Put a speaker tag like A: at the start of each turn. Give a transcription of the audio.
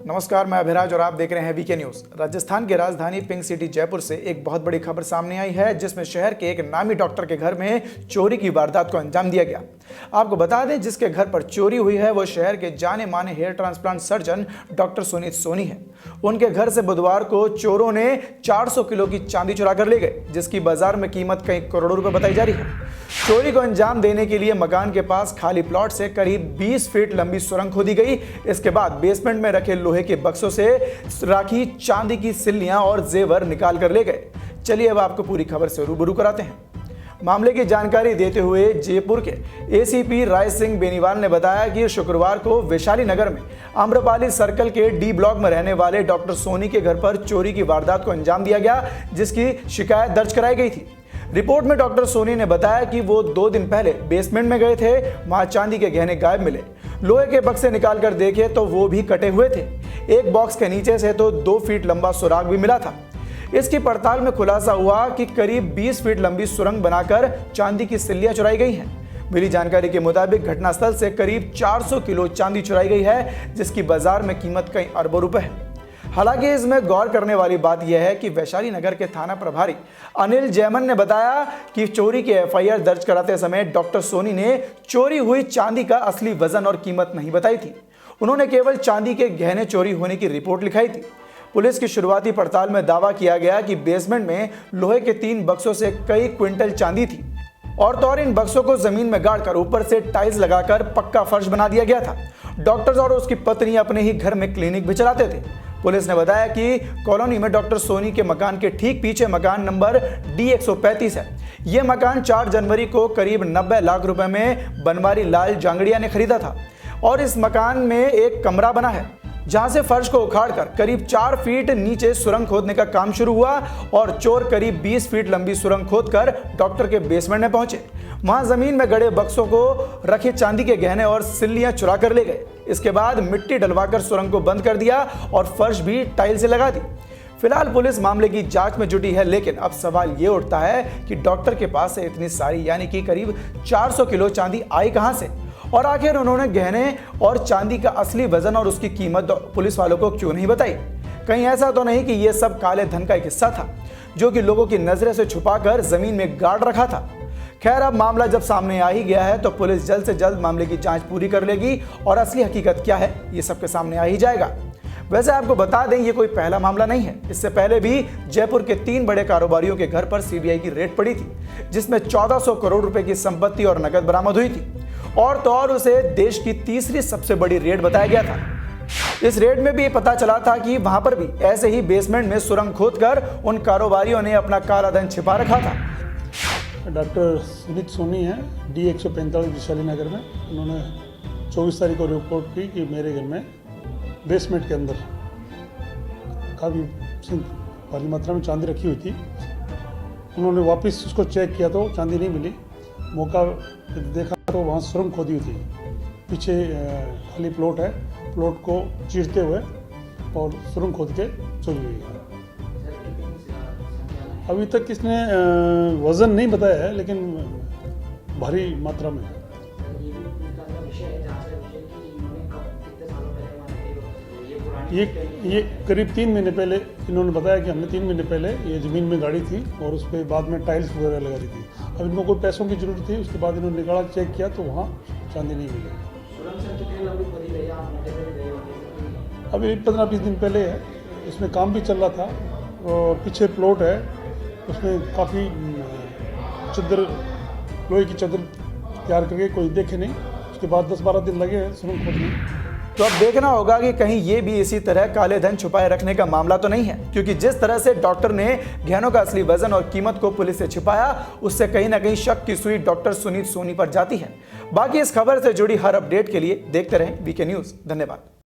A: नमस्कार, मैं अभिराज और आप देख रहे हैं वीके न्यूज। राजस्थान की राजधानी पिंक सिटी जयपुर से एक बहुत बड़ी खबर सामने आई है, जिसमें शहर के एक नामी डॉक्टर के घर में चोरी की वारदात को अंजाम दिया गया। आपको बता दें, जिसके घर पर चोरी हुई है वो शहर के जाने माने hair transplant surgeon doctor Sunit Soni है। उनके घर से बुधवार को चोरों ने 400 किलो की चांदी चुरा कर ले गए, जिसकी बाजार में कीमत कई करोड़ों रुपए बताई जा रही है। चोरी को अंजाम देने के लिए मकान के पास खाली प्लॉट से करीब 20 फीट लंबी सुरंग खोदी गई। इसके बाद बेसमेंट में रखे लोहे के बक्सों से राखी चांदी की सिल्लियां और जेवर निकाल कर ले गए। चलिए अब आपको पूरी खबर से रूबरू कराते हैं। मामले की जानकारी देते हुए जयपुर के एसीपी राय सिंह बेनीवाल ने बताया कि शुक्रवार को वैशाली नगर में आम्रपाली सर्कल के डी ब्लॉक में रहने वाले डॉक्टर सोनी के घर पर चोरी की वारदात को अंजाम दिया गया, जिसकी शिकायत दर्ज कराई गई थी। रिपोर्ट में डॉक्टर सोनी ने बताया कि वो 2 दिन पहले बेसमेंट में गए थे। वहां चांदी के गहने गायब मिले। लोहे के बक्से निकाल कर देखे तो वो भी कटे हुए थे। एक बॉक्स के नीचे से तो 2 फीट लंबा सुराग भी मिला था। इसकी पड़ताल में खुलासा हुआ कि करीब 20 फीट लंबी सुरंग बनाकर चांदी की सिल्लियां चुराई गई हैं। मिली जानकारी के मुताबिक घटनास्थल से करीब 400 किलो चांदी चुराई गई है, जिसकी बाजार में कीमत कई अरबों रुपए है। हालांकि इसमें गौर करने वाली बात यह है कि वैशाली नगर के थाना प्रभारी अनिल जैमन ने बताया कि चोरी की एफआईआर दर्ज कराते समय डॉक्टर सोनी ने चोरी हुई चांदी का असली वजन और कीमत नहीं बताई थी। उन्होंने केवल चांदी के गहने चोरी होने की रिपोर्ट लिखाई थी। पुलिस की शुरुआती पड़ताल में दावा किया गया कि बेसमेंट में लोहे के 3 बक्सों से कई क्विंटल चांदी थी और तो और इन बक्सों को जमीन में गाड़कर ऊपर से टाइल्स लगाकर पक्का फर्श बना दिया गया था। डॉक्टर और उसकी पत्नी अपने ही घर में क्लिनिक भी चलाते थे। पुलिस ने बताया कि कॉलोनी में डॉक्टर सोनी के मकान के ठीक पीछे मकान नंबर D135 है। यह मकान 4 जनवरी को करीब 90 लाख रुपए में बनवारी लाल जांगड़िया ने खरीदा था और इस मकान में एक कमरा बना है, जहां से फर्श को उखाड़कर करीब 4 फीट नीचे सुरंग खोदने का काम शुरू हुआ और चोर करीब 20 फीट लंबी सुरंग खोदकर डॉक्टर के बेसमेंट में पहुंचे। वहां जमीन में गड़े बक्सों को रखे चांदी के गहने और सिल्लियां चुरा कर ले गए। इसके बाद मिट्टी डलवाकर सुरंग को बंद कर दिया और फर्श भी टाइल से लगा दी। फिलहाल पुलिस मामले की जांच में जुटी है, लेकिन अब सवाल ये उठता है कि डॉक्टर के पास से इतनी सारी यानी कि करीब 400 किलो चांदी आई कहां से, और आखिर उन्होंने गहने और चांदी का असली वजन और उसकी कीमत पुलिस वालों को क्यों नहीं बताई। कहीं ऐसा तो नहीं कि यह सब काले धन का एक हिस्सा था, जो कि लोगों की नजरें से छुपाकर जमीन में गाड़ रखा था। खैर, अब मामला जब सामने आ ही गया है तो पुलिस जल्द से जल्द मामले की जांच पूरी कर लेगी और असली हकीकत क्या है ये सबके सामने आ ही जाएगा। वैसे आपको बता दें, ये कोई पहला मामला नहीं है। इससे पहले भी जयपुर के 3 बड़े कारोबारियों के घर पर सीबीआई की रेड पड़ी थी, जिसमें 1400 करोड़ रुपए की संपत्ति और नकद बरामद हुई थी और तो और उसे देश की तीसरी सबसे बड़ी रेड बताया गया था। इस रेड में भी ये पता चला था कि वहां पर भी ऐसे ही बेसमेंट में सुरंग खोदकर उन कारोबारियों ने अपना काला धन छिपा रखा था।
B: डॉक्टर सुनीत सोनी है, D145 वैशाली नगर में। उन्होंने 24 तारीख को रिपोर्ट की कि मेरे घर में बेसमेंट के अंदर काफ़ी भारी मात्रा में चांदी रखी हुई थी। उन्होंने वापस उसको चेक किया तो चांदी नहीं मिली। मौका देखा तो वहाँ सुरंग खोदी हुई थी। पीछे खाली प्लॉट है, प्लॉट को चीरते हुए और सुरंग खोद के चोरी हुई है। अभी तक किसने वज़न नहीं बताया है, लेकिन भारी मात्रा में। ये करीब 3 महीने पहले इन्होंने बताया कि हमने 3 महीने पहले ये ज़मीन में गाड़ी थी और उस पर बाद में टाइल्स वगैरह लगा दी थी। अब इनको कोई पैसों की ज़रूरत थी, उसके बाद इन्होंने निकाला, चेक किया तो वहाँ चांदी नहीं मिली। अभी 15-20 दिन पहले है, इसमें काम भी चल रहा था और पीछे प्लॉट है, उसमें काफ़ी चद्दर, लोहे की चद्दर तैयार करके कोई देखे नहीं। उसके बाद 10-12 दिन लगे हैं सुरंग खोदने।
A: तो अब देखना होगा कि कहीं ये भी इसी तरह काले धन छुपाए रखने का मामला तो नहीं है, क्योंकि जिस तरह से डॉक्टर ने गहनों का असली वजन और कीमत को पुलिस से छिपाया, उससे कहीं ना कहीं शक की सुई डॉक्टर सुनीत सोनी पर जाती है। बाकी इस खबर से जुड़ी हर अपडेट के लिए देखते रहें वीके न्यूज। धन्यवाद।